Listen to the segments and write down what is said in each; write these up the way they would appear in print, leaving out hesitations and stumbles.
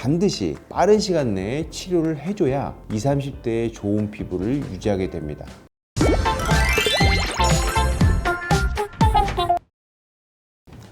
반드시 빠른 시간 내에 치료를 해줘야 20, 30대의 좋은 피부를 유지하게 됩니다.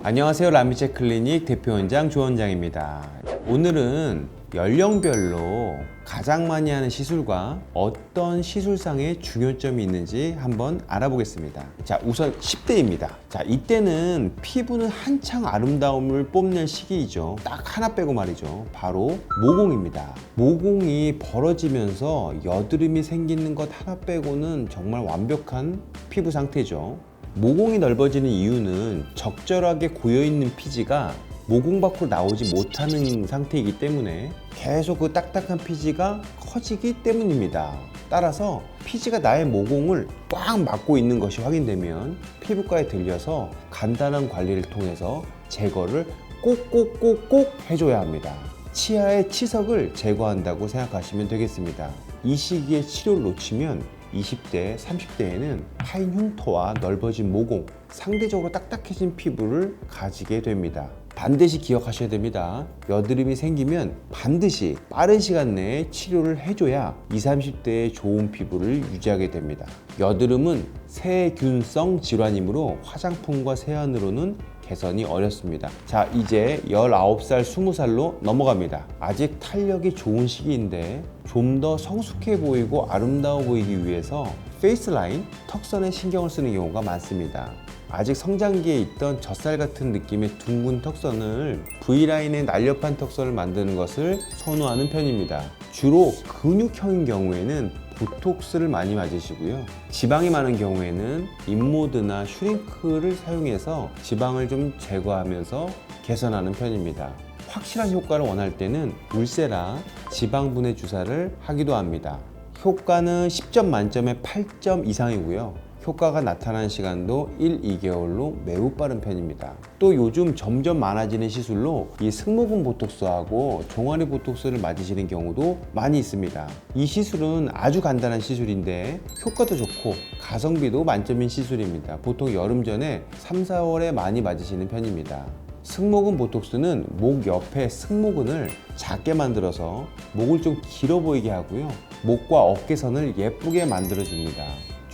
안녕하세요. 라미체 클리닉 대표원장 조원장입니다. 오늘은 연령별로 가장 많이 하는 시술과 어떤 시술상의 중요점이 있는지 한번 알아보겠습니다. 자, 우선 10대입니다. 자, 이때는 피부는 한창 아름다움을 뽐낼 시기이죠. 딱 하나 빼고 말이죠. 바로 모공입니다. 모공이 벌어지면서 여드름이 생기는 것 하나 빼고는 정말 완벽한 피부 상태죠. 모공이 넓어지는 이유는 적절하게 고여있는 피지가 모공 밖으로 나오지 못하는 상태이기 때문에 계속 그 딱딱한 피지가 커지기 때문입니다. 따라서 피지가 나의 모공을 꽉 막고 있는 것이 확인되면 피부과에 들려서 간단한 관리를 통해서 제거를 꼭꼭꼭꼭 해줘야 합니다. 치아의 치석을 제거한다고 생각하시면 되겠습니다. 이 시기에 치료를 놓치면 20대, 30대에는 파인 흉터와 넓어진 모공, 상대적으로 딱딱해진 피부를 가지게 됩니다. 반드시 기억하셔야 됩니다. 여드름이 생기면 반드시 빠른 시간 내에 치료를 해줘야 20, 30대의 좋은 피부를 유지하게 됩니다. 여드름은 세균성 질환이므로 화장품과 세안으로는 개선이 어렵습니다. 자, 이제 19살, 20살로 넘어갑니다. 아직 탄력이 좋은 시기인데 좀 더 성숙해 보이고 아름다워 보이기 위해서 페이스라인, 턱선에 신경을 쓰는 경우가 많습니다. 아직 성장기에 있던 젖살 같은 느낌의 둥근 턱선을 V라인의 날렵한 턱선을 만드는 것을 선호하는 편입니다. 주로 근육형인 경우에는 보톡스를 많이 맞으시고요. 지방이 많은 경우에는 인모드나 슈링크를 사용해서 지방을 좀 제거하면서 개선하는 편입니다. 확실한 효과를 원할 때는 울세라 지방분해 주사를 하기도 합니다. 효과는 10점 만점에 8점 이상이고요. 효과가 나타나는 시간도 1, 2개월로 매우 빠른 편입니다. 또 요즘 점점 많아지는 시술로 이 승모근 보톡스하고 종아리 보톡스를 맞으시는 경우도 많이 있습니다. 이 시술은 아주 간단한 시술인데 효과도 좋고 가성비도 만점인 시술입니다. 보통 여름 전에 3, 4월에 많이 맞으시는 편입니다. 승모근 보톡스는 목 옆에 승모근을 작게 만들어서 목을 좀 길어 보이게 하고요. 목과 어깨선을 예쁘게 만들어 줍니다.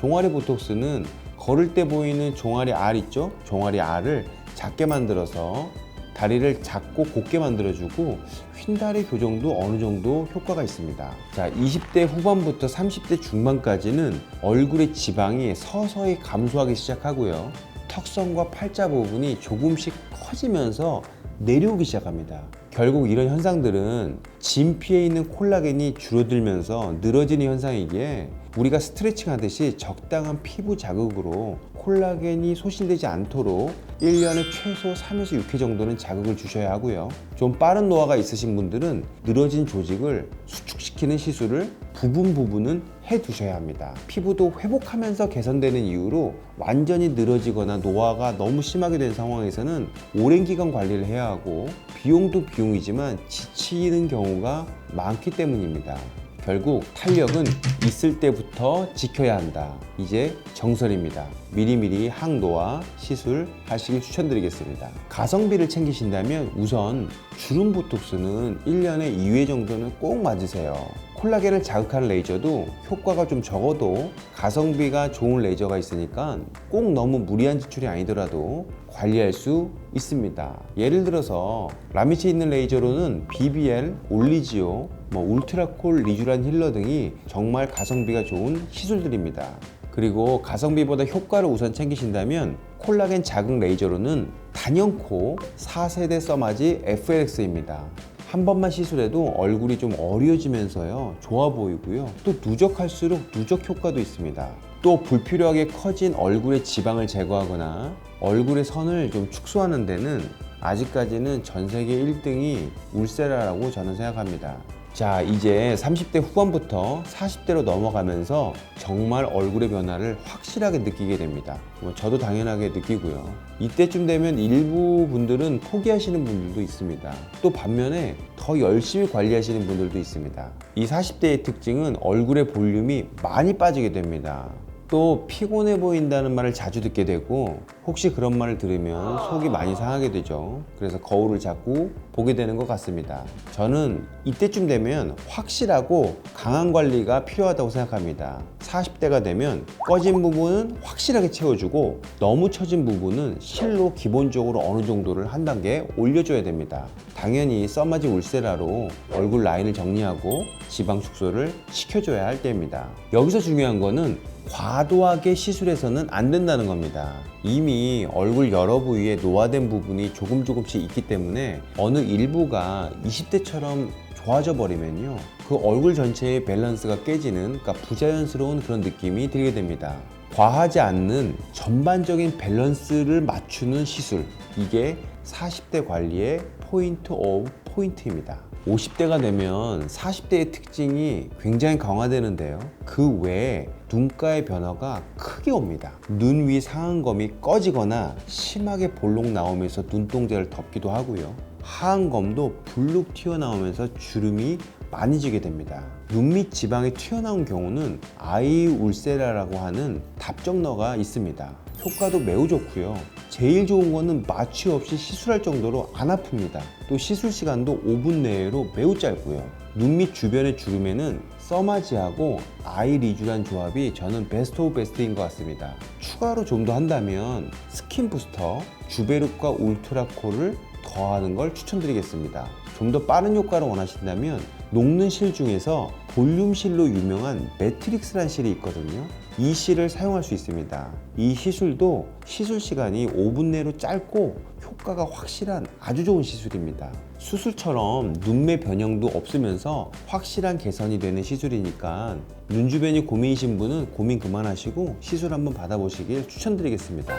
종아리 보톡스는 걸을 때 보이는 종아리 알 있죠? 종아리 알을 작게 만들어서 다리를 작고 곧게 만들어주고 휜다리 교정도 어느 정도 효과가 있습니다. 자, 20대 후반부터 30대 중반까지는 얼굴의 지방이 서서히 감소하기 시작하고요. 턱선과 팔자 부분이 조금씩 커지면서 내려오기 시작합니다. 결국 이런 현상들은 진피에 있는 콜라겐이 줄어들면서 늘어지는 현상이기에 우리가 스트레칭 하듯이 적당한 피부 자극으로 콜라겐이 소실되지 않도록 1년에 최소 3에서 6회 정도는 자극을 주셔야 하고요. 좀 빠른 노화가 있으신 분들은 늘어진 조직을 수축시키는 시술을 부분은 해두셔야 합니다. 피부도 회복하면서 개선되는 이유로 완전히 늘어지거나 노화가 너무 심하게 된 상황에서는 오랜 기간 관리를 해야 하고 비용도 비용이지만 지치는 경우가 많기 때문입니다. 결국 탄력은 있을 때부터 지켜야 한다. 이제 정설입니다. 미리미리 항노화 시술 하시길 추천드리겠습니다. 가성비를 챙기신다면 우선 주름 보톡스는 1년에 2회 정도는 꼭 맞으세요. 콜라겐을 자극하는 레이저도 효과가 좀 적어도 가성비가 좋은 레이저가 있으니까 꼭 너무 무리한 지출이 아니더라도 관리할 수 있습니다. 예를 들어서 라미체 있는 레이저로는 BBL, 올리지오, 울트라콜 리쥬란 힐러 등이 정말 가성비가 좋은 시술들입니다. 그리고 가성비보다 효과를 우선 챙기신다면 콜라겐 자극 레이저로는 단연코 4세대 써마지 FLX입니다. 한 번만 시술해도 얼굴이 좀 어려지면서요 좋아 보이고요. 또 누적할수록 누적 효과도 있습니다. 또 불필요하게 커진 얼굴의 지방을 제거하거나 얼굴의 선을 좀 축소하는 데는 아직까지는 전 세계 1등이 울세라라고 저는 생각합니다. 자, 이제 30대 후반부터 40대로 넘어가면서 정말 얼굴의 변화를 확실하게 느끼게 됩니다. 저도 당연하게 느끼고요. 이때쯤 되면 일부 분들은 포기하시는 분들도 있습니다. 또 반면에 더 열심히 관리하시는 분들도 있습니다. 이 40대의 특징은 얼굴의 볼륨이 많이 빠지게 됩니다. 또 피곤해 보인다는 말을 자주 듣게 되고, 혹시 그런 말을 들으면 속이 많이 상하게 되죠. 그래서 거울을 자꾸 보게 되는 것 같습니다. 저는 이때쯤 되면 확실하고 강한 관리가 필요하다고 생각합니다. 40대가 되면 꺼진 부분은 확실하게 채워주고, 너무 처진 부분은 실로 기본적으로 어느 정도를 한 단계 올려줘야 됩니다. 당연히 써마지 울세라로 얼굴 라인을 정리하고 지방 축소를 시켜줘야 할 때입니다. 여기서 중요한 거는 과도하게 시술해서는 안 된다는 겁니다. 이미 얼굴 여러 부위에 노화된 부분이 조금씩 있기 때문에 어느 일부가 20대처럼 좋아져 버리면요, 그 얼굴 전체의 밸런스가 깨지는, 그러니까 부자연스러운 그런 느낌이 들게 됩니다. 과하지 않는 전반적인 밸런스를 맞추는 시술, 이게 40대 관리의 포인트 오브 포인트입니다. 50대가 되면 40대의 특징이 굉장히 강화되는데요, 그 외에 눈가의 변화가 크게 옵니다. 눈 위 상안검이 꺼지거나 심하게 볼록 나오면서 눈동자를 덮기도 하고요, 하안검도 불룩 튀어나오면서 주름이 많이 지게 됩니다. 눈 밑 지방이 튀어나온 경우는 아이 울세라라고 하는 답정너가 있습니다. 효과도 매우 좋고요, 제일 좋은 거는 마취 없이 시술할 정도로 안 아픕니다. 또 시술 시간도 5분 내로 매우 짧고요. 눈 밑 주변의 주름에는 써마지하고 아이리쥬란 조합이 저는 베스트 오브 베스트인 것 같습니다. 추가로 좀 더 한다면 스킨 부스터, 주베룩과 울트라코를 더하는 걸 추천드리겠습니다. 좀 더 빠른 효과를 원하신다면 녹는 실 중에서 볼륨실로 유명한 매트릭스라는 실이 있거든요. 이 실을 사용할 수 있습니다. 이 시술도 시술 시간이 5분 내로 짧고 효과가 확실한 아주 좋은 시술입니다. 수술처럼 눈매 변형도 없으면서 확실한 개선이 되는 시술이니까 눈 주변이 고민이신 분은 고민 그만하시고 시술 한번 받아보시길 추천드리겠습니다.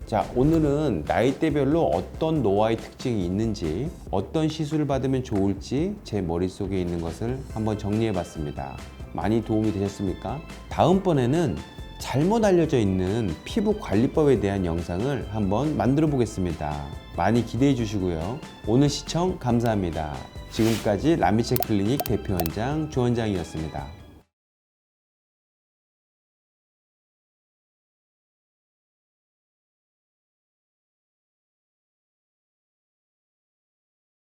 자, 오늘은 나이대별로 어떤 노화의 특징이 있는지, 어떤 시술을 받으면 좋을지 제 머릿속에 있는 것을 한번 정리해 봤습니다. 많이 도움이 되셨습니까? 다음번에는 잘못 알려져 있는 피부 관리법에 대한 영상을 한번 만들어 보겠습니다. 많이 기대해 주시고요. 오늘 시청 감사합니다. 지금까지 라미체 클리닉 대표원장 조원장이었습니다.